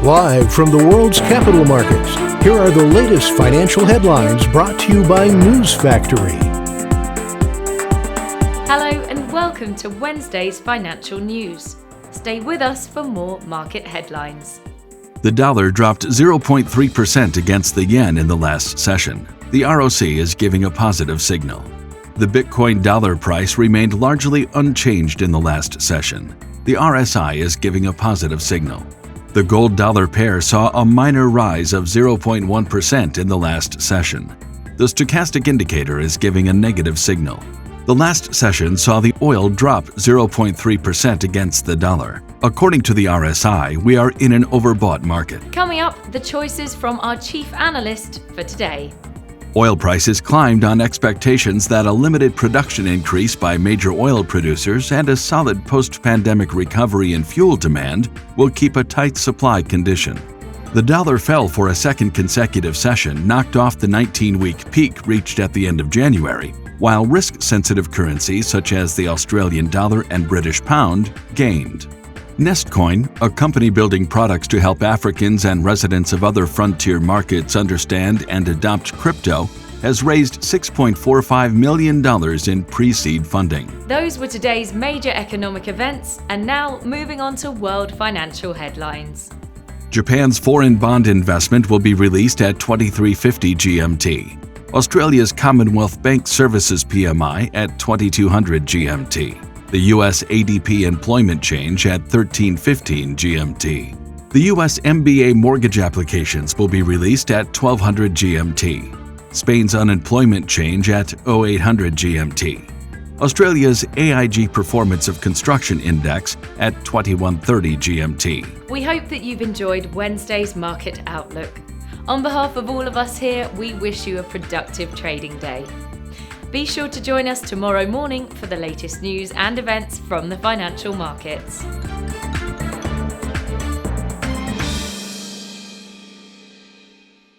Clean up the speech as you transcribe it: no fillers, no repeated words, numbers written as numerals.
Live from the world's capital markets, here are the latest financial headlines brought to you by News Factory. Hello and welcome to Wednesday's financial news. Stay with us for more market headlines. The dollar dropped 0.3% against the yen in the last session. The ROC is giving a positive signal. The Bitcoin dollar price remained largely unchanged in the last session. The RSI is giving a positive signal. The gold-dollar pair saw a minor rise of 0.1% in the last session. The stochastic indicator is giving a negative signal. The last session saw the oil drop 0.3% against the dollar. According to the RSI, we are in an overbought market. Coming up, the choices from our chief analyst for today. Oil prices climbed on expectations that a limited production increase by major oil producers and a solid post-pandemic recovery in fuel demand will keep a tight supply condition. The dollar fell for a second consecutive session, knocked off the 19-week peak reached at the end of January, while risk-sensitive currencies such as the Australian dollar and British pound gained. Nestcoin, a company building products to help Africans and residents of other frontier markets understand and adopt crypto, has raised $6.45 million in pre-seed funding. Those were today's major economic events, and now moving on to world financial headlines. Japan's foreign bond investment will be released at 2350 GMT. Australia's Commonwealth Bank Services PMI at 2200 GMT. The U.S. ADP employment change at 1315 GMT. The U.S. MBA mortgage applications will be released at 1200 GMT. Spain's unemployment change at 0800 GMT. Australia's AIG Performance of Construction Index at 2130 GMT. We hope that you've enjoyed Wednesday's market outlook. On behalf of all of us here, we wish you a productive trading day. Be sure to join us tomorrow morning for the latest news and events from the financial markets.